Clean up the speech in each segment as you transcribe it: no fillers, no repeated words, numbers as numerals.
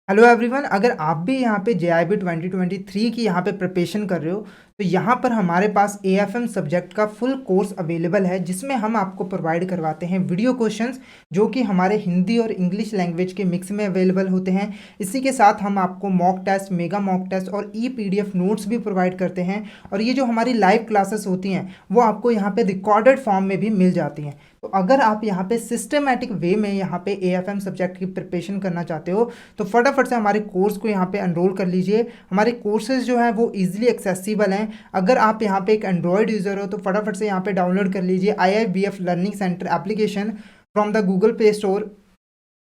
Hello everyone, अगर आप भी यहाँ पे JIB 2023 की यहाँ पे प्रिपरेशन कर रहे हो तो यहाँ पर हमारे पास AFM सब्जेक्ट का फुल कोर्स अवेलेबल है, जिसमें हम आपको प्रोवाइड करवाते हैं वीडियो क्वेश्चंस जो कि हमारे हिंदी और इंग्लिश लैंग्वेज के मिक्स में अवेलेबल होते हैं। इसी के साथ हम आपको mock test, mega mock test और PDF नोट्स भी प्रोवाइड करते हैं। और ये जो हमारी लाइव क्लासेस होती हैं वो आपको यहाँ पे रिकॉर्डेड फॉर्म में भी मिल जाती हैं। तो अगर आप यहाँ पे सिस्टमेटिक वे में यहाँ पे AFM सब्जेक्ट की प्रिपरेशन करना चाहते हो तो फटाफट से हमारे कोर्स को यहाँ पे एनरोल कर लीजिए। हमारे कोर्सेज जो हैं वो इजीली एक्सेसिबल हैं। अगर आप यहाँ पे एक एंड्रॉयड यूज़र हो तो फटाफट से यहाँ पे डाउनलोड कर लीजिए IIBF learning centre application from the Google play store.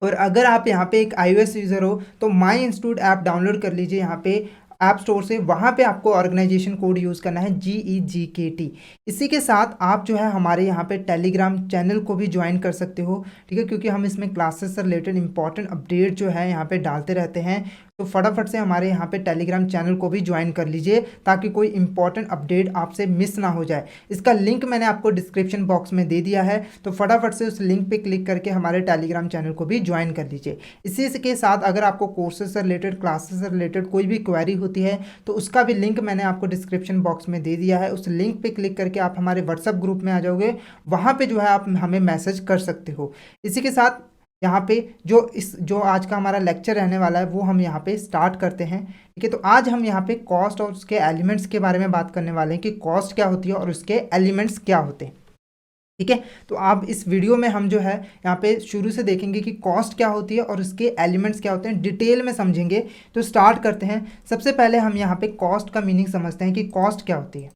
और अगर आप यहाँ पे एक iOS यूज़र हो तो माई इंस्टीट्यूट ऐप डाउनलोड कर लीजिए यहाँ पे ऐप स्टोर से। वहाँ पे आपको ऑर्गेनाइजेशन कोड यूज़ करना है GEGKT। इसी के साथ आप जो है हमारे यहाँ पे टेलीग्राम चैनल को भी ज्वाइन कर सकते हो, ठीक है, क्योंकि हम इसमें क्लासेस से रिलेटेड इंपॉर्टेंट अपडेट जो है यहाँ पे डालते रहते हैं। तो फटाफट से हमारे यहाँ पे टेलीग्राम चैनल को भी ज्वाइन कर लीजिए ताकि कोई इंपॉर्टेंट अपडेट आपसे मिस ना हो जाए। इसका लिंक मैंने आपको डिस्क्रिप्शन बॉक्स में दे दिया है, तो फटाफट से उस लिंक पे क्लिक करके हमारे टेलीग्राम चैनल को भी ज्वाइन कर लीजिए। इसी के साथ अगर आपको कोर्सेज से रिलेटेड, क्लासेस से रिलेटेड कोई भी क्वेरी होती है तो उसका भी लिंक मैंने आपको डिस्क्रिप्शन बॉक्स में दे दिया है। उस लिंक पर क्लिक करके आप हमारे व्हाट्सएप ग्रुप में आ जाओगे, वहाँ पर जो है आप हमें मैसेज कर सकते हो। इसी के साथ यहाँ पे जो आज का हमारा लेक्चर रहने वाला है वो हम यहाँ पे स्टार्ट करते हैं, ठीक है। तो आज हम यहाँ पे कॉस्ट और उसके एलिमेंट्स के बारे में बात करने वाले हैं कि कॉस्ट क्या होती है और उसके एलिमेंट्स क्या होते हैं, ठीक है। तो आप इस वीडियो में हम जो है यहाँ पे शुरू से देखेंगे कि कॉस्ट क्या होती है और उसके एलिमेंट्स क्या होते हैं, डिटेल में समझेंगे। तो स्टार्ट करते हैं। सबसे पहले हम यहाँ पे कॉस्ट का मीनिंग समझते हैं कि कॉस्ट क्या होती है,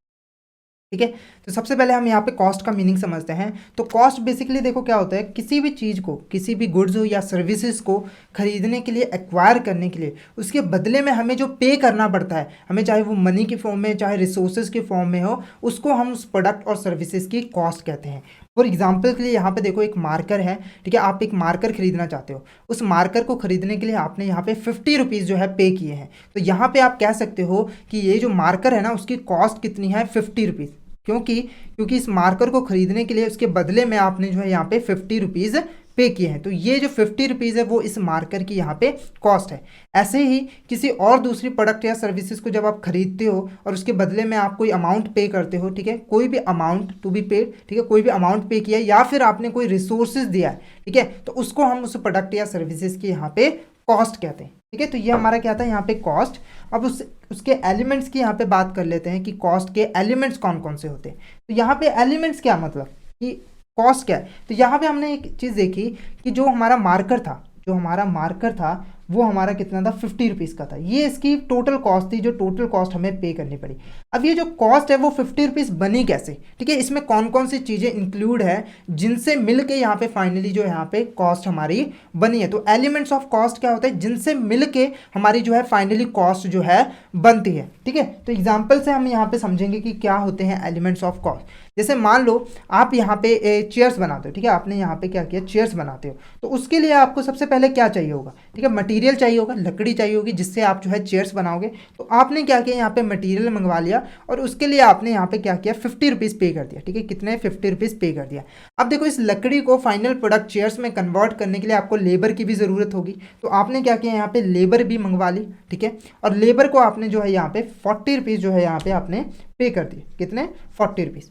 ठीक है। तो सबसे पहले हम यहाँ पे कॉस्ट का मीनिंग समझते हैं। तो कॉस्ट बेसिकली देखो क्या होता है, किसी भी चीज़ को, किसी भी गुड्स हो या सर्विसेज को खरीदने के लिए, एक्वायर करने के लिए, उसके बदले में हमें जो पे करना पड़ता है, हमें चाहे वो मनी के फॉर्म में चाहे रिसोर्सेज के फॉर्म में हो, उसको हम उस प्रोडक्ट और सर्विसेज की कॉस्ट कहते हैं। फॉर एग्जाम्पल के लिए यहाँ पे देखो एक मार्कर है, ठीक है। आप एक मार्कर खरीदना चाहते हो, उस मार्कर को खरीदने के लिए आपने यहाँ पे 50 रुपीज़ जो है पे किए हैं। तो यहाँ पे आप कह सकते हो कि ये जो मार्कर है ना उसकी कॉस्ट कितनी है, 50 रुपीज़। क्योंकि इस मार्कर को खरीदने के लिए उसके बदले में आपने जो है यहाँ पे 50 रुपीज़ पे किए हैं। तो ये जो 50 रुपीज़ है वो इस मार्कर की यहाँ पे कॉस्ट है। ऐसे ही किसी और दूसरी प्रोडक्ट या सर्विसेज को जब आप खरीदते हो और उसके बदले में आप कोई अमाउंट पे करते हो, ठीक है, कोई भी अमाउंट टू बी पेड, ठीक है, कोई भी अमाउंट पे किया या फिर आपने कोई रिसोर्सेज दिया है, ठीक है, तो उसको हम उस प्रोडक्ट या सर्विसेज की यहाँ पे कॉस्ट कहते हैं, ठीक है। तो ये हमारा क्या था यहाँ पे कॉस्ट। अब उसके एलिमेंट्स की यहाँ पे बात कर लेते हैं कि कॉस्ट के एलिमेंट्स कौन कौन से होते हैं। तो यहाँ पे एलिमेंट्स क्या मतलब कि कॉस्ट क्या है। तो यहाँ पे हमने एक चीज़ देखी कि जो हमारा मार्कर था वो हमारा कितना था, 50 रुपीज़ का था। ये इसकी टोटल कॉस्ट थी, जो टोटल कॉस्ट हमें पे करनी पड़ी। अब ये जो कॉस्ट है वो 50 रुपीज़ बनी कैसे, ठीक है, इसमें कौन कौन सी चीज़ें इंक्लूड है जिनसे मिल के यहाँ पे फाइनली जो यहाँ पे कॉस्ट हमारी बनी है। तो एलिमेंट्स ऑफ कॉस्ट क्या होता है, जिनसे मिल के हमारी जो है फाइनली कॉस्ट जो है बनती है, ठीक है। तो एग्जाम्पल से हम यहाँ पे समझेंगे कि क्या होते हैं एलिमेंट्स ऑफ कॉस्ट। जैसे मान लो आप यहाँ पे चेयर्स बनाते हो, ठीक है, आपने यहाँ पे क्या किया, चेयर्स बनाते हो, तो उसके लिए आपको सबसे पहले क्या चाहिए होगा, ठीक है, मटेरियल चाहिए होगा, लकड़ी चाहिए होगी जिससे आप जो है चेयर्स बनाओगे। तो आपने क्या किया, यहाँ पे मटेरियल मंगवा लिया और उसके लिए आपने यहाँ पे क्या किया, 50 रुपीज़ पे कर दिया, ठीक है, कितने, 50 रुपीज़ पे कर दिया। अब देखो इस लकड़ी को फाइनल प्रोडक्ट चेयर्स में कन्वर्ट करने के लिए आपको लेबर की भी ज़रूरत होगी। तो आपने क्या किया, यहाँ पे लेबर भी मंगवा ली, ठीक है, और लेबर को आपने जो है यहाँ पे 40 रुपीज़ जो है यहाँ पे आपने पे कर दिए, कितने, 40 रुपीज़,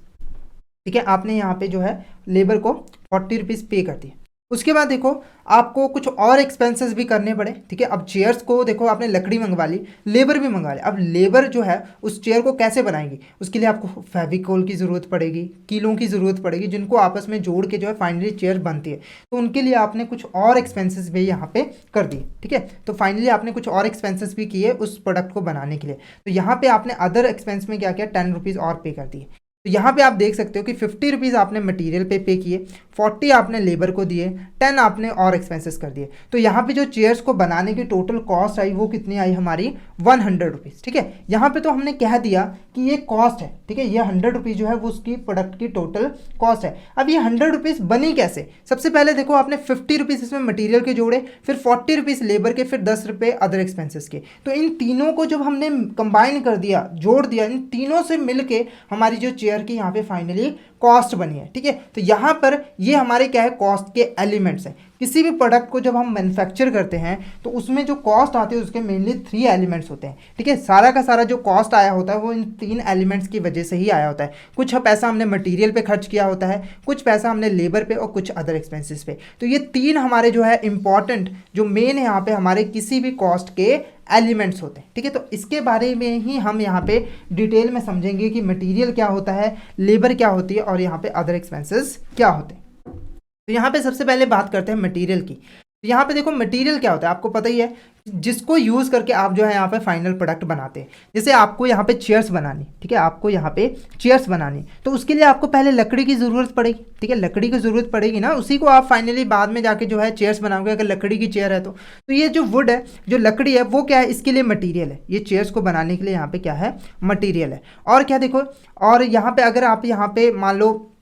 ठीक है। आपने यहाँ पे जो है लेबर को 40 रुपीज़ पे कर दिए। उसके बाद देखो आपको कुछ और एक्सपेंसेस भी करने पड़े, ठीक है। अब चेयर्स को देखो आपने लकड़ी मंगवा ली, लेबर भी मंगवा ली। अब लेबर जो है उस चेयर को कैसे बनाएंगी, उसके लिए आपको फेविकोल की ज़रूरत पड़ेगी, कीलों की ज़रूरत पड़ेगी, जिनको आपस में जोड़ के जो है फाइनली चेयर बनती है। तो उनके लिए आपने कुछ और एक्सपेंसेस भी यहाँ पे कर दिए, ठीक है। तो फाइनली आपने कुछ और एक्सपेंसेस भी किए उस प्रोडक्ट को बनाने के लिए। तो यहाँ पे आपने अदर एक्सपेंस में क्या किया, 10 रुपीज़ और पे कर दिए। तो यहाँ पे आप देख सकते हो कि 50 रुपीज़ आपने मटेरियल पे किए, 40 आपने लेबर को दिए, 10 आपने और एक्सपेंसेस कर दिए। तो यहाँ पे जो चेयर्स को बनाने की टोटल कॉस्ट आई वो कितनी आई हमारी, 100 रुपीज़, ठीक है। यहाँ पे तो हमने कह दिया कि ये कॉस्ट है, ठीक है, ये 100 रुपीज़ जो है वो उसकी प्रोडक्ट की टोटल कॉस्ट है। अब ये 100 रुपीज़ बनी कैसे, सबसे पहले देखो आपने 50 रुपीज़ इसमें मटीरियल के जोड़े, फिर 40 रुपीज़ लेबर के, फिर 10 रुपये अदर एक्सपेंसेस के। तो इन तीनों को जब हमने कंबाइन कर दिया, जोड़ दिया, इन तीनों से मिल के हमारी जो चेयर की यहाँ पे फाइनली कॉस्ट बनी है, ठीक है। तो यहाँ पर ये हमारे क्या है, कॉस्ट के एलिमेंट्स हैं। किसी भी प्रोडक्ट को जब हम मैन्युफैक्चर करते हैं तो उसमें जो कॉस्ट आती है उसके मेनली 3 एलिमेंट्स होते हैं, ठीक है। सारा का सारा जो कॉस्ट आया होता है वो इन 3 एलिमेंट्स की वजह से ही आया होता है। कुछ पैसा हमने मटेरियल पे खर्च किया होता है, कुछ पैसा हमने लेबर पे और कुछ अदर एक्सपेंसेस पे। तो ये 3 हमारे जो है इंपॉर्टेंट, जो मेन यहाँ पे हमारे किसी भी कॉस्ट के एलिमेंट्स होते हैं, ठीक है। तो इसके बारे में ही हम यहाँ पे डिटेल में समझेंगे कि मटेरियल क्या होता है, लेबर क्या होती है और यहाँ पे अदर एक्सपेंसेस क्या होते हैं। तो यहाँ पे सबसे पहले बात करते हैं मटेरियल की। तो यहाँ पे देखो मटेरियल क्या होता है, आपको पता ही है, जिसको यूज़ करके आप जो है यहाँ पे फाइनल प्रोडक्ट बनाते हैं। जैसे आपको यहाँ पे चेयर्स बनानी, ठीक है, आपको यहाँ पे चेयर्स बनानी, तो उसके लिए आपको पहले लकड़ी की ज़रूरत पड़ेगी, ठीक है, लकड़ी की ज़रूरत पड़ेगी ना, उसी को आप फाइनली बाद में जाके जो है चेयर्स बनाओगे अगर लकड़ी की चेयर है तो ये जो वुड है, जो लकड़ी है, वो क्या है, इसके लिए मटीरियल है। ये चेयर्स को बनाने के लिए यहाँ पे क्या है, मटीरियल है। और क्या देखो, और यहाँ पे अगर आप यहाँ पे मान लो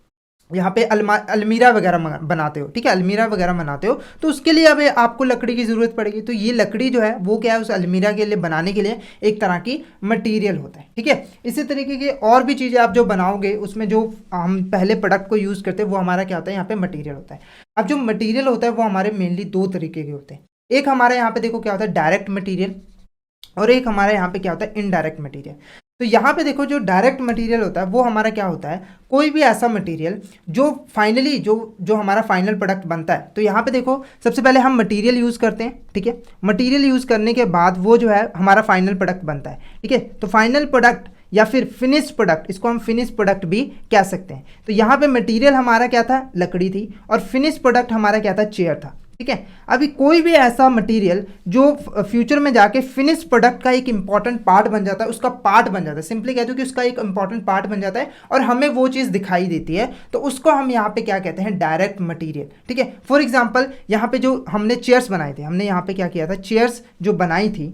यहाँ पे अलमीरा वगैरह बनाते हो, ठीक है, अलमीरा वगैरह बनाते हो, तो उसके लिए अब आपको लकड़ी की ज़रूरत पड़ेगी। तो ये लकड़ी जो है वो क्या है, उस अलमीरा के लिए बनाने के लिए एक तरह की मटेरियल होता है, ठीक है। इसी तरीके के और भी चीज़ें आप जो बनाओगे उसमें जो हम पहले प्रोडक्ट को यूज़ करते हैं वो हमारा क्या होता है, यहाँ पे मटीरियल होता है। अब जो मटीरियल होता है वो हमारे मेनली 2 तरीके के होते हैं। एक हमारे यहाँ पे देखो क्या होता है, डायरेक्ट मटीरियल, और एक हमारे यहाँ पे क्या होता है, इनडायरेक्ट मटीरियल। तो यहाँ पे देखो जो डायरेक्ट मटेरियल होता है वो हमारा क्या होता है, कोई भी ऐसा मटेरियल जो फाइनली जो हमारा फाइनल प्रोडक्ट बनता है। तो यहाँ पे देखो सबसे पहले हम मटेरियल यूज़ करते हैं, ठीक है, मटेरियल यूज़ करने के बाद वो जो है हमारा फाइनल प्रोडक्ट बनता है, ठीक है। तो फाइनल प्रोडक्ट या फिर फिनिश्ड प्रोडक्ट, इसको हम फिनिश्ड प्रोडक्ट भी कह सकते हैं। तो यहाँ पे मटेरियल हमारा क्या था, लकड़ी थी, और फिनिश्ड प्रोडक्ट हमारा क्या था, चेयर था, ठीक है। अभी कोई भी ऐसा मटेरियल जो फ्यूचर में जाके फिनिश प्रोडक्ट का एक इंपॉर्टेंट पार्ट बन जाता है, उसका पार्ट बन जाता है, सिंपली कह दो कि उसका एक इंपॉर्टेंट पार्ट बन जाता है और हमें वो चीज़ दिखाई देती है, तो उसको हम यहाँ पे क्या कहते हैं, डायरेक्ट मटेरियल, ठीक है। फॉर एग्जांपल यहाँ पे जो हमने चेयर्स बनाए थे, हमने यहाँ पे क्या किया था, चेयर्स जो बनाई थी,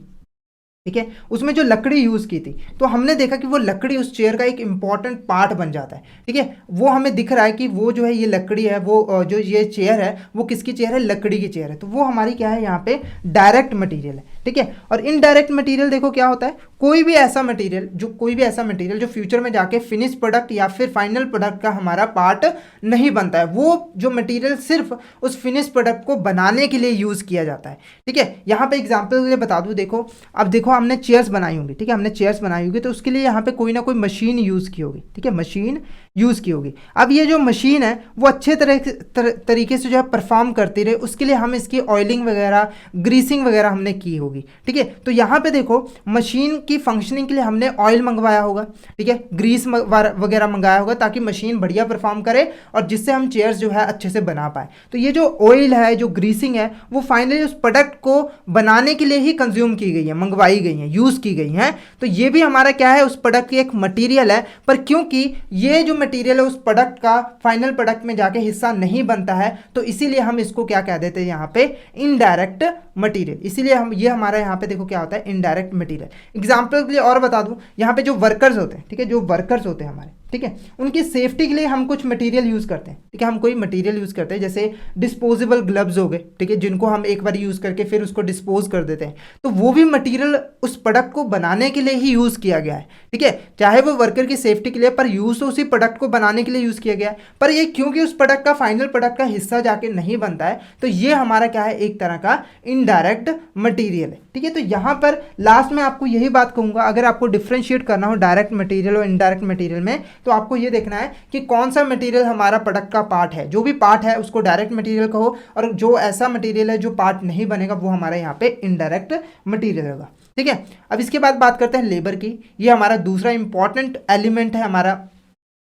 ठीक है, उसमें जो लकड़ी यूज़ की थी, तो हमने देखा कि वो लकड़ी उस चेयर का एक इंपॉर्टेंट पार्ट बन जाता है, ठीक है। वो हमें दिख रहा है कि वो जो है ये लकड़ी है, वो जो ये चेयर है वो किसकी चेयर है, लकड़ी की चेयर है। तो वो हमारी क्या है, यहाँ पे डायरेक्ट मटेरियल है, ठीक है। और इनडायरेक्ट मटेरियल देखो क्या होता है, कोई भी ऐसा मटेरियल जो फ्यूचर में जाके फिनिश प्रोडक्ट या फिर फाइनल प्रोडक्ट का हमारा पार्ट नहीं बनता है, वो जो मटेरियल सिर्फ उस फिनिश प्रोडक्ट को बनाने के लिए यूज़ किया जाता है, ठीक है। यहाँ पे एग्जाम्पल के लिए बता दूँ, देखो अब देखो हमने चेयर्स बनाई होंगी, ठीक है, हमने चेयर्स बनाई होगी, तो उसके लिए यहाँ पे कोई ना कोई मशीन यूज़ की होगी, ठीक है, मशीन यूज़ की होगी। अब ये जो मशीन है वो अच्छे तरीके से जो है परफॉर्म करती रहे, उसके लिए हम इसकी ऑयलिंग वगैरह, ग्रीसिंग वगैरह हमने की होगी, ठीक है। तो यहाँ पे देखो मशीन की फंक्शनिंग के लिए हमने ऑयल मंगवाया होगा, ठीक है, ग्रीस वगैरह मंगाया होगा ताकि मशीन बढ़िया परफॉर्म करे और जिससे हम चेयर्स जो है अच्छे से बना पाए। तो ये जो ऑयल है, जो ग्रीसिंग है, वो फाइनली उस प्रोडक्ट को बनाने के लिए ही कंज्यूम की गई है, मंगवाई गई है, यूज़ की गई हैं। तो ये भी हमारा क्या है, उस प्रोडक्ट की एक मटेरियल है, पर क्योंकि ये जो मटेरियल है उस प्रोडक्ट का फाइनल प्रोडक्ट में जाके हिस्सा नहीं बनता है, तो इसीलिए हम इसको क्या कह देते हैं यहाँ पे, इनडायरेक्ट मटेरियल। इसीलिए हम ये हमारा यहाँ पे देखो क्या होता है, इनडायरेक्ट मटेरियल। एग्जाम्पल के लिए और बता दूं, यहाँ पे जो वर्कर्स होते हैं, ठीक है, जो वर्कर्स होते हैं हमारे, ठीक है, उनकी सेफ्टी के लिए हम कुछ मटेरियल यूज़ करते हैं, ठीक है, हम कोई मटेरियल यूज़ करते हैं, जैसे डिस्पोजेबल ग्लव्स हो गए, ठीक है, जिनको हम एक बार यूज़ करके फिर उसको डिस्पोज कर देते हैं। तो वो भी मटेरियल उस प्रोडक्ट को बनाने के लिए ही यूज़ किया गया है, ठीक है, चाहे वो वर्कर की सेफ्टी के लिए, पर यूज़ तो उसी प्रोडक्ट को बनाने के लिए यूज़ किया गया है। पर ये क्योंकि उस प्रोडक्ट का फाइनल प्रोडक्ट का हिस्सा जाके नहीं बनता है, तो ये हमारा क्या है, एक तरह का इनडायरेक्ट मटेरियल है, ठीक है। तो यहाँ पर लास्ट में आपको यही बात कहूँगा, अगर आपको डिफ्रेंशिएट करना हो डायरेक्ट मटेरियल और इनडायरेक्ट मटेरियल में, तो आपको ये देखना है कि कौन सा मटेरियल हमारा प्रोडक्ट का पार्ट है। जो भी पार्ट है उसको डायरेक्ट मटेरियल कहो, और जो ऐसा मटेरियल है जो पार्ट नहीं बनेगा वो हमारा यहाँ पे इनडायरेक्ट मटेरियल होगा, ठीक है। अब इसके बाद बात करते हैं लेबर की। ये हमारा दूसरा इंपॉर्टेंट एलिमेंट है, हमारा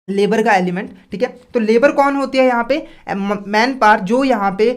लेबर का एलिमेंट, ठीक है। तो लेबर कौन होती है यहाँ पे, मैन पावर, जो यहाँ पे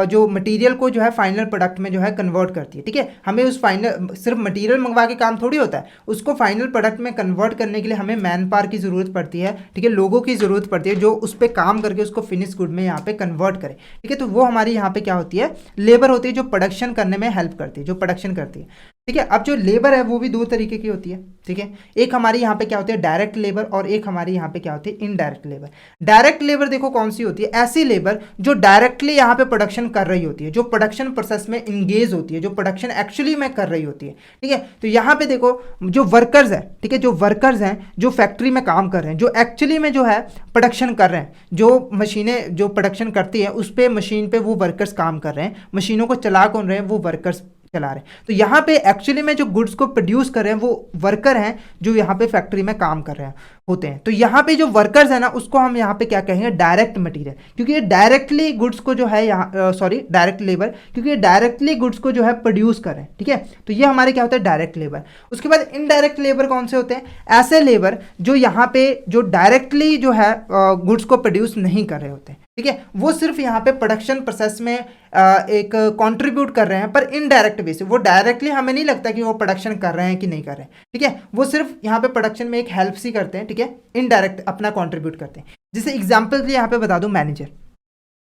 जो मटेरियल को जो है फाइनल प्रोडक्ट में जो है कन्वर्ट करती है, ठीक है। हमें उस फाइनल सिर्फ मटेरियल मंगवा के काम थोड़ी होता है, उसको फाइनल प्रोडक्ट में कन्वर्ट करने के लिए हमें मैन पावर की ज़रूरत पड़ती है, ठीक है, लोगों की ज़रूरत पड़ती है जो उस पर काम करके उसको फिनिश गुड में यहाँ पे कन्वर्ट करे, ठीक है। तो वो हमारी यहाँ पे क्या होती है, लेबर होती है, जो प्रोडक्शन करने में हेल्प करती है, जो प्रोडक्शन करती है। ठीक है। अब जो लेबर है वो भी दो तरीके की होती है, ठीक है। एक हमारी यहाँ पे क्या होती है डायरेक्ट लेबर, और एक हमारी यहाँ पे क्या होती है इनडायरेक्ट लेबर। डायरेक्ट लेबर देखो कौन सी होती है, ऐसी लेबर जो डायरेक्टली यहाँ पे प्रोडक्शन कर रही होती है, जो प्रोडक्शन प्रोसेस में इंगेज होती है, जो प्रोडक्शन एक्चुअली में कर रही होती है, ठीक है। तो यहाँ पे देखो जो वर्कर्स हैं, ठीक है, जो वर्कर्स हैं जो फैक्ट्री में काम कर रहे हैं, जो एक्चुअली में जो है प्रोडक्शन कर रहे हैं, जो मशीनें जो प्रोडक्शन करती है उस पर मशीन पे वो वर्कर्स काम कर रहे हैं, मशीनों को चला कौन रहे हैं, वो वर्कर्स चला रहे हैं। तो यहाँ पे एक्चुअली में जो गुड्स को प्रोड्यूस कर रहे हैं वो वर्कर हैं जो यहाँ पे फैक्ट्री में काम कर रहे हैं होते हैं। तो यहाँ पे जो वर्कर्स है ना उसको हम यहाँ पे क्या कहेंगे डायरेक्ट मटेरियल, क्योंकि ये डायरेक्टली गुड्स को जो है यहाँ सॉरी डायरेक्ट लेबर, क्योंकि ये डायरेक्टली गुड्स को जो है प्रोड्यूस कर रहे हैं, ठीक है। तो ये हमारे क्या होता है डायरेक्ट लेबर। उसके बाद इनडायरेक्ट लेबर कौन से होते हैं, ऐसे लेबर जो यहाँ पे जो डायरेक्टली जो है गुड्स को प्रोड्यूस नहीं कर रहे होते हैं, ठीक है। वो सिर्फ यहाँ पे प्रोडक्शन प्रोसेस में एक कंट्रीब्यूट कर रहे हैं, पर इनडायरेक्ट वे से। वो डायरेक्टली हमें नहीं लगता कि वो प्रोडक्शन कर रहे हैं कि नहीं कर रहे हैं, ठीक है। वो सिर्फ यहाँ पे प्रोडक्शन में एक हेल्प सी करते हैं, ठीक है, इनडायरेक्ट अपना कंट्रीब्यूट करते हैं। जैसे एग्जांपल के लिए यहाँ पे बता दूं मैनेजर,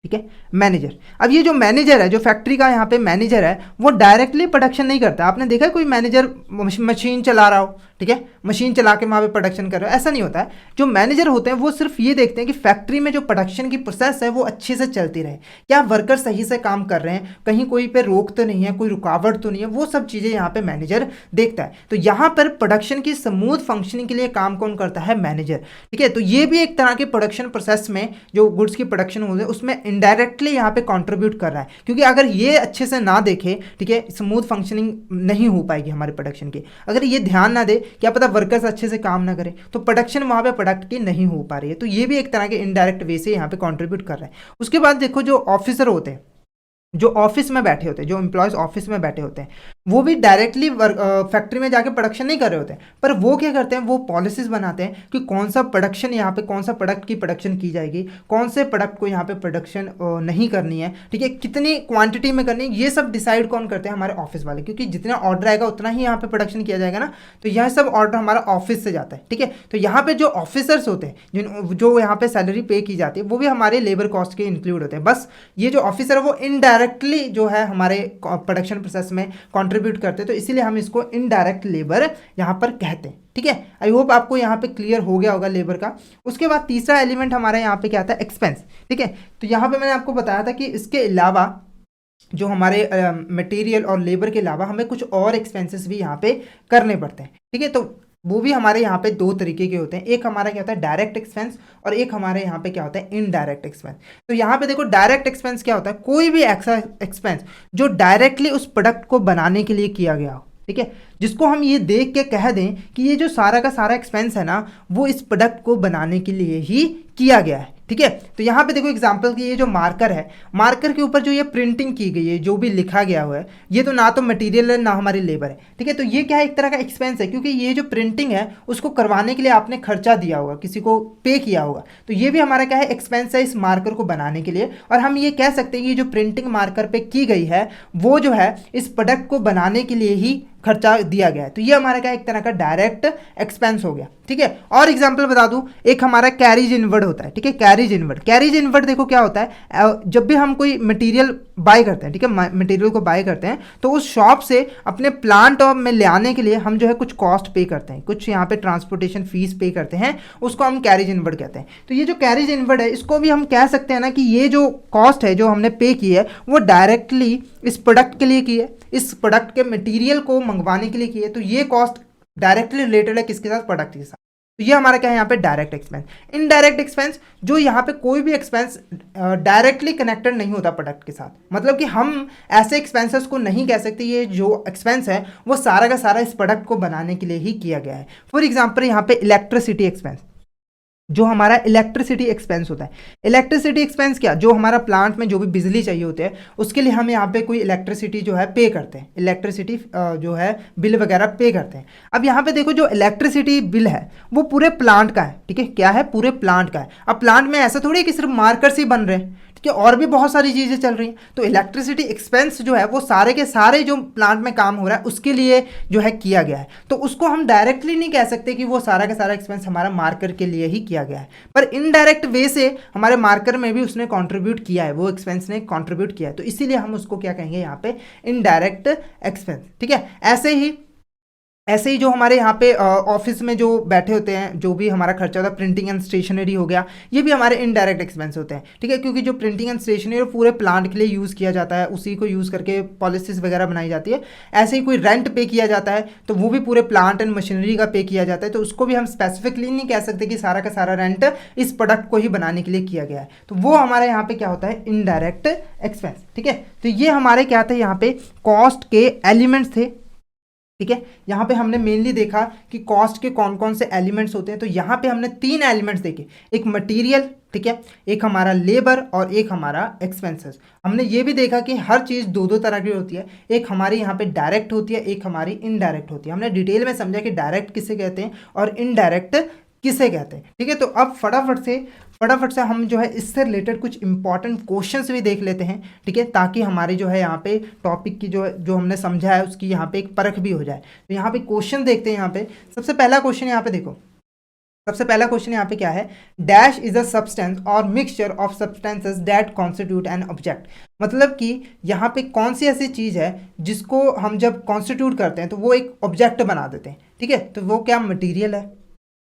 ठीक है, मैनेजर। अब ये जो मैनेजर है, जो फैक्ट्री का यहाँ पे मैनेजर है, वो डायरेक्टली प्रोडक्शन नहीं करता। आपने देखा है कोई मैनेजर मशीन चला रहा हो, ठीक है, मशीन चला के वहाँ पे प्रोडक्शन कर रहा है, ऐसा नहीं होता है। जो मैनेजर होते हैं वो सिर्फ ये देखते हैं कि फैक्ट्री में जो प्रोडक्शन की प्रोसेस है वो अच्छे से चलती रहे, क्या वर्कर सही से काम कर रहे हैं, कहीं कोई पे रोक तो नहीं है, कोई रुकावट तो नहीं है, वो सब चीज़ें यहाँ पे मैनेजर देखता है। तो यहाँ पर प्रोडक्शन की स्मूथ फंक्शनिंग के लिए काम कौन करता है, मैनेजर, ठीक है। तो ये भी एक तरह के प्रोडक्शन प्रोसेस में जो गुड्स की प्रोडक्शन हो रही है उसमें इनडायरेक्टली यहाँ पे कंट्रीब्यूट कर रहा है, क्योंकि अगर ये अच्छे से ना देखे, ठीक है, स्मूथ फंक्शनिंग नहीं हो पाएगी हमारे प्रोडक्शन की। अगर ये ध्यान ना दे, क्या पता वर्कर्स अच्छे से काम ना करें, तो प्रोडक्शन वहाँ पे प्रोडक्ट की नहीं हो पा रही है। तो ये भी एक तरह के इनडायरेक्ट वे से यहाँ पे कंट्रीब्यूट कर रहा है। उसके बाद देखो जो ऑफिसर होते हैं, जो ऑफिस में बैठे होते हैं, जो एम्प्लॉयज़ ऑफिस में बैठे होते हैं, वो भी डायरेक्टली फैक्ट्री में जाके प्रोडक्शन नहीं कर रहे होते हैं, पर वो क्या करते हैं, वो पॉलिसीज़ बनाते हैं कि कौन सा प्रोडक्शन यहाँ पे, कौन सा प्रोडक्ट की प्रोडक्शन की जाएगी, कौन से प्रोडक्ट को यहाँ पे प्रोडक्शन नहीं करनी है, ठीक है, कितनी क्वांटिटी में करनी है, ये सब डिसाइड कौन करते हैं, हमारे ऑफिस वाले। क्योंकि जितना ऑर्डर आएगा उतना ही यहाँ पे प्रोडक्शन किया जाएगा ना, तो यह सब ऑर्डर हमारा ऑफिस से जाता है, ठीक है। तो यहाँ पे जो ऑफिसर्स होते हैं, जो यहाँ पे सैलरी पे की जाती है, वो भी हमारे लेबर कॉस्ट के इंक्लूड होते हैं। बस ये जो ऑफिसर है वो इनडायरेक्टली जो है हमारे प्रोडक्शन प्रोसेस में कंट्रीब्यूट करते हैं, तो इसीलिए हम इसको इनडायरेक्ट लेबर यहाँ पर कहते हैं, ठीक है। आई होप आपको यहाँ पे क्लियर हो गया होगा लेबर का। उसके बाद तीसरा एलिमेंट हमारा यहाँ पे क्या आता है, एक्सपेंस, ठीक है। तो यहाँ पे मैंने आपको बताया था कि इसके अलावा जो हमारे मटेरियल और लेबर के अलावा हमें कुछ और एक्सपेंसेस भी यहाँ पे करने पड़ते हैं, ठीक है। तो वो भी हमारे यहाँ पे दो तरीके के होते हैं। एक हमारा क्या होता है डायरेक्ट एक्सपेंस, और एक हमारे यहाँ पे क्या होता है इनडायरेक्ट एक्सपेंस। तो यहाँ पे देखो डायरेक्ट एक्सपेंस क्या होता है, कोई भी ऐसा एक्सपेंस जो डायरेक्टली उस प्रोडक्ट को बनाने के लिए किया गया हो, ठीक है, जिसको हम ये देख के कह दें कि ये जो सारा का सारा एक्सपेंस है ना वो इस प्रोडक्ट को बनाने के लिए ही किया गया है, ठीक है। तो यहाँ पे देखो एग्जांपल की ये जो मार्कर है, मार्कर के ऊपर जो ये प्रिंटिंग की गई है, जो भी लिखा गया हुआ है, ये तो ना तो मटेरियल है ना हमारी लेबर है, ठीक है। तो ये क्या है, एक तरह का एक्सपेंस है, क्योंकि ये जो प्रिंटिंग है उसको करवाने के लिए आपने खर्चा दिया होगा, किसी को पे किया होगा। तो ये भी हमारा क्या है एक्सपेंस है इस मार्कर को बनाने के लिए। और हम ये कह सकते हैं कि जो प्रिंटिंग मार्कर पे की गई है वो जो है इस प्रोडक्ट को बनाने के लिए ही खर्चा दिया गया है। तो ये हमारा क्या एक तरह का डायरेक्ट एक्सपेंस हो गया, ठीक है। और एग्जांपल बता दूं, एक हमारा कैरिज इनवर्ड होता है, ठीक है, कैरिज इनवर्ड। कैरिज इनवर्ड देखो क्या होता है, जब भी हम कोई मटेरियल बाय करते हैं, ठीक है, मटेरियल को बाय करते हैं, तो उस शॉप से अपने प्लांट में ले आने के लिए हम जो है कुछ कॉस्ट पे करते हैं, कुछ यहाँ पे ट्रांसपोर्टेशन फीस पे करते हैं, उसको हम कैरिज इनवर्ड कहते हैं। तो ये जो कैरिज इनवर्ड है इसको भी हम कह सकते हैं ना कि ये जो कॉस्ट है जो हमने पे की है वो डायरेक्टली इस प्रोडक्ट के लिए की है, इस प्रोडक्ट के मटेरियल को मंगवाने के लिए की है। तो ये कॉस्ट डायरेक्टली रिलेटेड है किसके साथ, प्रोडक्ट के साथ। तो ये हमारा क्या है यहाँ पे डायरेक्ट एक्सपेंस। इनडायरेक्ट एक्सपेंस, जो यहाँ पे कोई भी एक्सपेंस डायरेक्टली कनेक्टेड नहीं होता प्रोडक्ट के साथ, मतलब कि हम ऐसे एक्सपेंसेस को नहीं कह सकते ये जो एक्सपेंस है वो सारा का सारा इस प्रोडक्ट को बनाने के लिए ही किया गया है। फॉर एग्जाम्पल यहाँ पे इलेक्ट्रिसिटी एक्सपेंस, जो हमारा इलेक्ट्रिसिटी एक्सपेंस होता है। इलेक्ट्रिसिटी एक्सपेंस क्या, जो हमारा प्लांट में जो भी बिजली चाहिए होती है उसके लिए हम यहाँ पे कोई इलेक्ट्रिसिटी जो है पे करते हैं, इलेक्ट्रिसिटी जो है बिल वगैरह पे करते हैं। अब यहाँ पे देखो जो इलेक्ट्रिसिटी बिल है वो पूरे प्लांट का है, ठीक है, क्या है, पूरे प्लांट का है। अब प्लांट में ऐसा थोड़ी है कि सिर्फ मार्कर्स ही बन रहे हैं, कि और भी बहुत सारी चीज़ें चल रही हैं। तो इलेक्ट्रिसिटी एक्सपेंस जो है वो सारे के सारे जो प्लांट में काम हो रहा है उसके लिए जो है किया गया है। तो उसको हम डायरेक्टली नहीं कह सकते कि वो सारा का सारा एक्सपेंस हमारा मार्कर के लिए ही किया किया गया है, पर इनडायरेक्ट वे से हमारे मार्कर में भी उसने कंट्रीब्यूट किया है, वो एक्सपेंस ने कंट्रीब्यूट किया है, तो इसीलिए हम उसको क्या कहेंगे यहाँ पे, इनडायरेक्ट एक्सपेंस। ठीक है, ऐसे ही जो हमारे यहाँ पे ऑफिस में जो बैठे होते हैं, जो भी हमारा खर्चा होता है, प्रिंटिंग एंड स्टेशनरी हो गया, ये भी हमारे इनडायरेक्ट एक्सपेंस होते हैं। ठीक है, क्योंकि जो प्रिंटिंग एंड स्टेशनरी पूरे प्लांट के लिए यूज़ किया जाता है, उसी को यूज़ करके पॉलिसीज वगैरह बनाई जाती है। ऐसे ही कोई रेंट पे किया जाता है तो वो भी पूरे प्लांट एंड मशीनरी का पे किया जाता है, तो उसको भी हम स्पेसिफिकली नहीं कह सकते कि सारा का सारा रेंट इस प्रोडक्ट को ही बनाने के लिए किया गया है, तो वो हमारे यहाँ पे क्या होता है, इनडायरेक्ट एक्सपेंस। ठीक है, तो ये हमारे क्या थे, यहाँ पे कॉस्ट के एलिमेंट्स थे। ठीक है, यहाँ पे हमने मेनली देखा कि कॉस्ट के कौन कौन से एलिमेंट्स होते हैं, तो यहाँ पे हमने 3 एलिमेंट्स देखे, एक मटेरियल, ठीक है, एक हमारा लेबर और एक हमारा एक्सपेंसेस। हमने ये भी देखा कि हर चीज़ दो दो तरह की होती है, एक हमारी यहाँ पे डायरेक्ट होती है, एक हमारी इनडायरेक्ट होती है। हमने डिटेल में समझा कि डायरेक्ट किसे कहते हैं और इनडायरेक्ट किसे कहते हैं। ठीक है, तो अब फटाफट से हम जो है इससे रिलेटेड कुछ इंपॉर्टेंट क्वेश्चंस भी देख लेते हैं। ठीक है, ताकि हमारी जो है यहाँ पे टॉपिक की जो हमने समझा है उसकी यहाँ पे एक परख भी हो जाए। तो यहाँ पे क्वेश्चन देखते हैं। यहाँ पे सबसे पहला क्वेश्चन यहाँ पे देखो, सबसे पहला क्वेश्चन यहाँ पे क्या है, डैश इज अ सब्सटेंस और mixture of substances that constitute an object. मतलब कि यहाँ पे कौन सी ऐसी चीज़ है जिसको हम जब कॉन्स्टिट्यूट करते हैं तो वो एक ऑब्जेक्ट बना देते हैं। ठीक है, तो वो क्या मटीरियल है,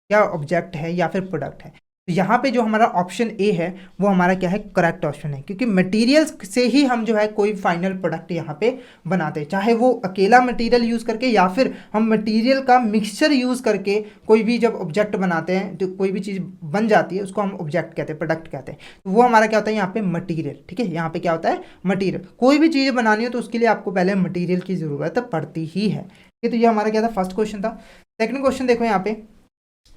क्या ऑब्जेक्ट है या फिर प्रोडक्ट है। तो यहाँ पे जो हमारा ऑप्शन ए है वो हमारा क्या है, करेक्ट ऑप्शन है, क्योंकि मटेरियल्स से ही हम जो है कोई फाइनल प्रोडक्ट यहाँ पे बनाते हैं, चाहे वो अकेला मटेरियल यूज़ करके या फिर हम मटेरियल का मिक्सचर यूज़ करके कोई भी जब ऑब्जेक्ट बनाते हैं तो कोई भी चीज़ बन जाती है उसको हम ऑब्जेक्ट कहते हैं, प्रोडक्ट कहते हैं। तो वो हमारा क्या होता है यहाँ पे, मटीरियल। ठीक है, यहाँ पे क्या होता है, मटीरियल। कोई भी चीज़ बनानी हो तो उसके लिए आपको पहले मटीरियल की ज़रूरत पड़ती ही है। तो ये हमारा क्या था, फर्स्ट क्वेश्चन था। सेकंड क्वेश्चन देखो, यहाँ पे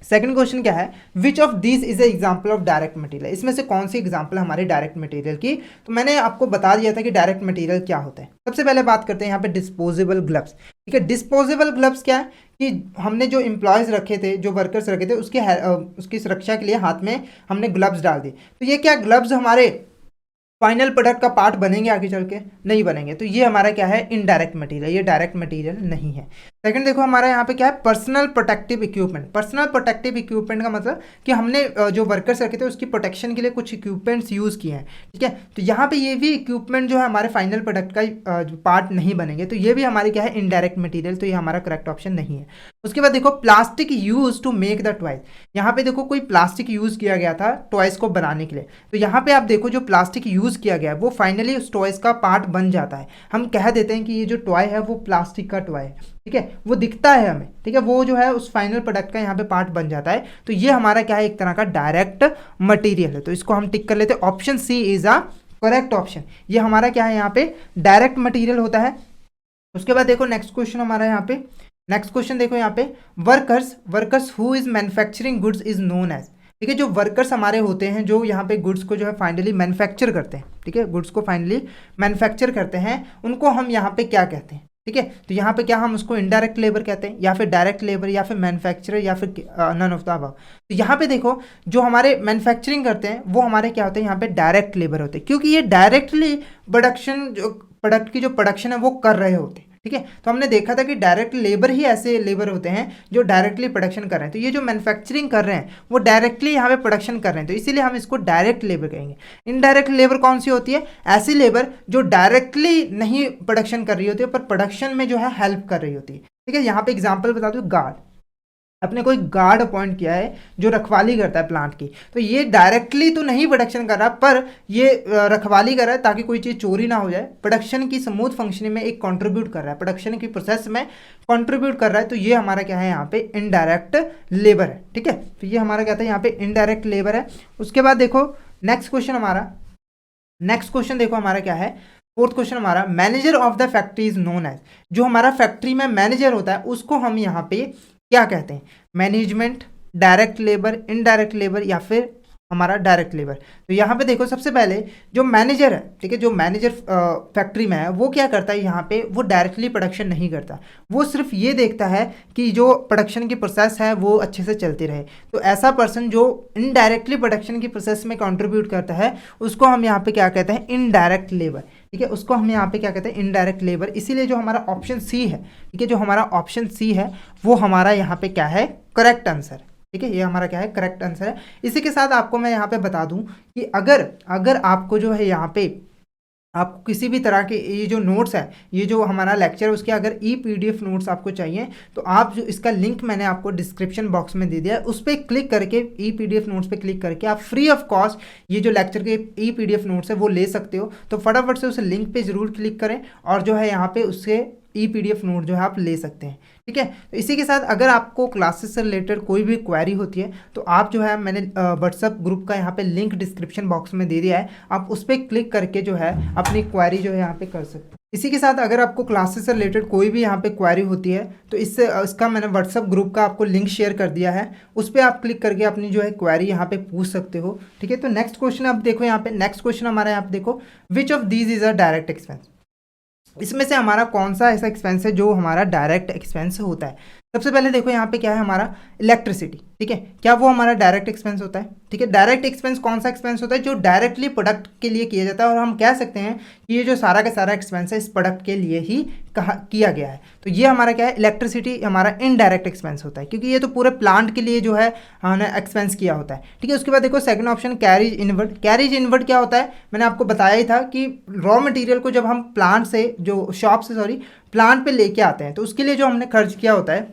सेकंड क्वेश्चन क्या है, which of this is a example of direct material. इसमें से कौन सी एग्जाम्पल हमारे डायरेक्ट मटेरियल की। तो मैंने आपको बता दिया था कि डायरेक्ट मटेरियल क्या होता है। सबसे पहले बात करते हैं यहाँ पे डिस्पोजेबल ग्लव्स। ठीक है, डिस्पोजेबल ग्लव्स क्या है कि हमने जो एम्प्लॉयज़ रखे थे, जो वर्कर्स रखे थे, उसकी सुरक्षा के लिए हाथ में हमने ग्लव्स डाल दिए। तो ये क्या ग्लव्स हमारे फाइनल प्रोडक्ट का पार्ट बनेंगे आगे चल के, नहीं बनेंगे, तो ये हमारा क्या है, इनडायरेक्ट मटेरियल, ये डायरेक्ट मटेरियल नहीं है। सेकंड देखो हमारा यहाँ पे क्या है, personal protective equipment. Personal protective equipment का मतलब कि हमने जो वर्कर्स रखे थे उसकी प्रोटेक्शन के लिए कुछ इक्विपमेंट्स यूज़ किए हैं। ठीक है, तो यहाँ पे ये भी इक्विपमेंट जो है हमारे फाइनल प्रोडक्ट का पार्ट नहीं बनेंगे, तो ये भी हमारी क्या है, इनडायरेक्ट मटेरियल, तो ये हमारा करेक्ट ऑप्शन नहीं है। उसके बाद देखो plastic use to make the toys. यहाँ पे देखो कोई प्लास्टिक यूज़ किया गया था टॉयज को बनाने के लिए, तो यहाँ पे आप देखो जो प्लास्टिक यूज़ किया गया है वो फाइनली उस टॉयज का पार्ट बन जाता है। हम कह देते हैं कि ये जो टॉय है वो प्लास्टिक का टॉय है। ठीक है, वो दिखता है हमें, ठीक है, वो जो है उस फाइनल प्रोडक्ट का यहाँ पे पार्ट बन जाता है। तो ये हमारा क्या है, एक तरह का डायरेक्ट मटेरियल है। तो इसको हम टिक कर लेते हैं, option C is a correct option. ये हमारा क्या है, यहाँ पे डायरेक्ट मटेरियल होता है। उसके बाद देखो नेक्स्ट क्वेश्चन हमारा यहाँ पे, नेक्स्ट क्वेश्चन देखो यहाँ पे, workers who is manufacturing goods is known as. ठीक है, जो वर्कर्स हमारे होते हैं जो यहाँ पे गुड्स को जो है फाइनली मैन्युफैक्चर करते हैं, ठीक है, गुड्स को फाइनली मैन्युफैक्चर करते हैं, उनको हम यहाँ पे क्या कहते हैं। ठीक है, तो यहाँ पे क्या हम उसको इनडायरेक्ट लेबर कहते हैं या फिर डायरेक्ट लेबर या फिर मैन्युफैक्चरर या फिर नन ऑफ द अबव। तो यहाँ पे देखो जो हमारे मैन्युफैक्चरिंग करते हैं वो हमारे क्या होते हैं, यहाँ पे डायरेक्ट लेबर होते हैं, क्योंकि ये डायरेक्टली प्रोडक्शन, जो प्रोडक्ट की जो प्रोडक्शन है वो कर रहे होते हैं। ठीक है, तो हमने देखा था कि डायरेक्ट लेबर ही ऐसे लेबर होते हैं जो डायरेक्टली प्रोडक्शन कर रहे हैं। तो ये जो मैन्युफैक्चरिंग कर रहे हैं वो डायरेक्टली यहाँ पे प्रोडक्शन कर रहे हैं, तो इसीलिए हम इसको डायरेक्ट लेबर कहेंगे। इनडायरेक्ट लेबर कौन सी होती है, ऐसी लेबर जो डायरेक्टली नहीं प्रोडक्शन कर रही होती है पर प्रोडक्शन में जो है हेल्प कर रही होती है। ठीक है, यहाँ पे एग्जाम्पल बता दूँ, गार्ड, अपने कोई गार्ड अपॉइंट किया है जो रखवाली करता है प्लांट की, तो ये डायरेक्टली तो नहीं प्रोडक्शन कर रहा पर ये रखवाली कर रहा है ताकि कोई चीज़ चोरी ना हो जाए, प्रोडक्शन की स्मूथ फंक्शनिंग में एक कंट्रीब्यूट कर रहा है, प्रोडक्शन की प्रोसेस में कंट्रीब्यूट कर रहा है। तो ये हमारा क्या है, यहाँ पे इनडायरेक्ट लेबर है। ठीक है, तो ये हमारा क्या था, यहाँ पे इनडायरेक्ट लेबर है। उसके बाद देखो नेक्स्ट क्वेश्चन हमारा, नेक्स्ट क्वेश्चन देखो हमारा क्या है, फोर्थ क्वेश्चन हमारा, manager of the factory is known as. जो हमारा फैक्ट्री में मैनेजर होता है उसको हम यहाँ पे क्या कहते हैं, management, direct labour, indirect labour या फिर हमारा डायरेक्ट लेबर। तो यहाँ पे देखो सबसे पहले जो मैनेजर है, ठीक है, जो मैनेजर फैक्ट्री में है वो क्या करता है, यहाँ पे वो डायरेक्टली प्रोडक्शन नहीं करता, वो सिर्फ ये देखता है कि जो प्रोडक्शन की प्रोसेस है वो अच्छे से चलती रहे। तो ऐसा पर्सन जो इनडायरेक्टली प्रोडक्शन की प्रोसेस में कंट्रीब्यूट करता है उसको हम यहाँ पे क्या कहते हैं, इनडायरेक्ट लेबर। ठीक है, उसको हम यहाँ पे क्या कहते हैं, इनडायरेक्ट लेबर। इसीलिए जो हमारा ऑप्शन सी है, ठीक है, जो हमारा ऑप्शन सी है वो हमारा यहाँ पे क्या है, करेक्ट आंसर। ठीक है, ये हमारा क्या है करेक्ट आंसर है। इसी के साथ आपको मैं यहाँ पे बता दूं कि अगर आपको जो है यहाँ पे आपको किसी भी तरह के ये जो नोट्स है, ये जो हमारा लेक्चर है उसके अगर PDF नोट्स आपको चाहिए तो आप जो इसका लिंक मैंने आपको डिस्क्रिप्शन बॉक्स में दे दिया है, उस पर क्लिक करके PDF नोट्स पे क्लिक करके आप फ्री ऑफ कॉस्ट ये जो लेक्चर के PDF नोट्स है वो ले सकते हो। तो फटाफट से उस लिंक पे ज़रूर क्लिक करें और जो है यहाँ पे उससे PDF नोट जो है आप ले सकते हैं। ठीक है, तो इसी के साथ अगर आपको क्लासेस से रिलेटेड कोई भी क्वेरी होती है तो आप जो है मैंने व्हाट्सअप ग्रुप का यहाँ पे लिंक डिस्क्रिप्शन बॉक्स में दे दिया है, आप उस पर क्लिक करके जो है अपनी क्वेरी जो है यहाँ पे कर सकते हैं। इसी के साथ अगर आपको क्लासेस से रिलेटेड कोई भी यहाँ पे क्वेरी होती है तो इसका मैंने व्हाट्सअप ग्रुप का आपको लिंक शेयर कर दिया है, उस पर आप क्लिक करके अपनी जो है क्वेरी यहाँ पे पूछ सकते हो। ठीक है, तो नेक्स्ट क्वेश्चन आप देखो यहाँ पे, नेक्स्ट क्वेश्चन हमारा यहाँ पे देखो, which of these is a direct expense. इसमें से हमारा कौन सा ऐसा एक्सपेंस है जो हमारा डायरेक्ट एक्सपेंस होता है। सबसे पहले देखो यहाँ पे क्या है हमारा इलेक्ट्रिसिटी। ठीक है, क्या वो हमारा डायरेक्ट एक्सपेंस होता है। ठीक है, डायरेक्ट एक्सपेंस कौन सा एक्सपेंस होता है जो डायरेक्टली प्रोडक्ट के लिए किया जाता है, और हम कह सकते हैं कि ये जो सारा का सारा एक्सपेंस है इस प्रोडक्ट के लिए ही किया गया है। तो ये हमारा क्या है, इलेक्ट्रिसिटी हमारा इनडायरेक्ट एक्सपेंस होता है, क्योंकि ये तो पूरे प्लांट के लिए जो है हमने एक्सपेंस किया होता है। ठीक है, उसके बाद देखो second option carriage inward. Carriage inward क्या होता है, मैंने आपको बताया ही था कि रॉ मटेरियल को जब हम प्लांट से जो शॉप से प्लांट पे लेके आते हैं तो उसके लिए जो हमने खर्च किया होता है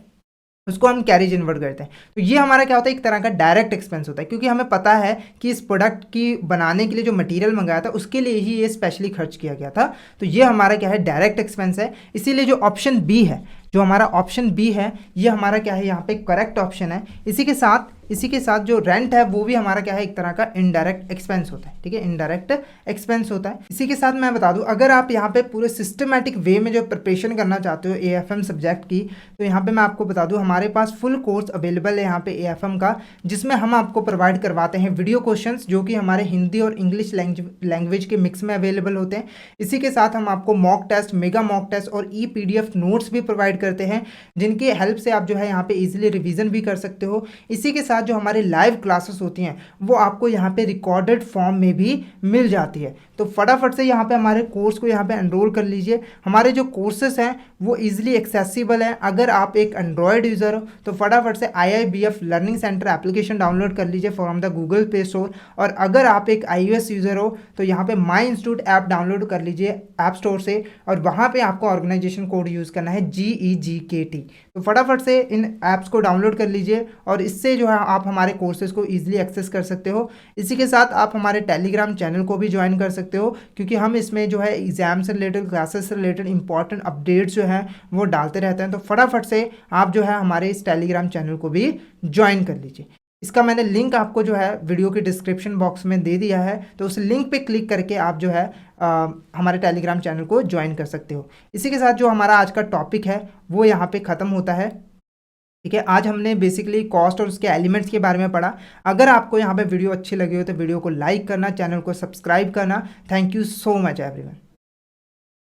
उसको हम कैरिज इनवर्ड करते हैं। तो ये हमारा क्या होता है, एक तरह का डायरेक्ट एक्सपेंस होता है, क्योंकि हमें पता है कि इस प्रोडक्ट की बनाने के लिए जो मटेरियल मंगाया था उसके लिए ही ये स्पेशली खर्च किया गया था। तो ये हमारा क्या है, डायरेक्ट एक्सपेंस है। इसीलिए जो ऑप्शन बी है, जो हमारा ऑप्शन बी है, ये हमारा क्या है यहाँ पे करेक्ट ऑप्शन है। इसी के साथ जो रेंट है वो भी हमारा क्या है, एक तरह का इनडायरेक्ट एक्सपेंस होता है। ठीक है, इनडायरेक्ट एक्सपेंस होता है। इसी के साथ मैं बता दूं, अगर आप यहाँ पे पूरे सिस्टमेटिक वे में जो प्रिपरेशन करना चाहते हो AFM सब्जेक्ट की, तो यहाँ पे मैं आपको बता दूं हमारे पास फुल कोर्स अवेलेबल है यहाँ पे AFM का, जिसमें हम आपको प्रोवाइड करवाते हैं वीडियो क्वेश्चंस जो कि हमारे हिंदी और इंग्लिश लैंग्वेज के मिक्स में अवेलेबल होते हैं। इसी के साथ हम आपको mock test, mega mock test और PDF नोट्स भी प्रोवाइड करते हैं, जिनकी हेल्प से आप जो है यहाँ पे इजीली रिवीजन भी कर सकते हो। इसी के साथ जो हमारे लाइव क्लासेस होती हैं वो आपको यहाँ पे रिकॉर्डेड फॉर्म में भी मिल जाती है। तो फटाफट से यहाँ पे हमारे कोर्स को यहाँ पे एनरोल कर लीजिए। हमारे जो कोर्सेस हैं वो इजीली एक्सेसिबल हैं। अगर आप एक एंड्रॉयड यूज़र हो तो फटाफट से IIBF learning centre application download कर लीजिए from the Google play store, और अगर आप एक iOS यूज़र हो तो यहाँ पे माई इंस्टीट्यूट ऐप डाउनलोड कर लीजिए ऐप स्टोर से, और वहाँ पे आपको ऑर्गेनाइजेशन कोड यूज़ करना है GEGKT। तो फटाफट से इन ऐप्स को डाउनलोड कर लीजिए और इससे जो है आप हमारे कोर्सेज को ईजिली एक्सेस कर सकते हो। इसी के साथ आप हमारे टेलीग्राम चैनल को भी ज्वाइन कर सकते हो, क्योंकि हम इसमें जो है एग्जाम से रिलेटेड, क्लासेस से रिलेटेड इंपॉर्टेंट अपडेट्स जो हैं वो डालते रहते हैं। तो फटाफट से आप जो है हमारे इस टेलीग्राम चैनल को भी ज्वाइन कर लीजिए। इसका मैंने लिंक आपको जो है वीडियो के डिस्क्रिप्शन बॉक्स में दे दिया है, तो उस लिंक पे क्लिक करके आप जो है हमारे टेलीग्राम चैनल को ज्वाइन कर सकते हो। इसी के साथ जो हमारा आज का टॉपिक है वो यहाँ पे ख़त्म होता है। ठीक है, आज हमने बेसिकली कॉस्ट और उसके एलिमेंट्स के बारे में पढ़ा। अगर आपको यहाँ पे वीडियो अच्छी लगी हो तो वीडियो को लाइक करना, चैनल को सब्सक्राइब करना। Thank you so much everyone.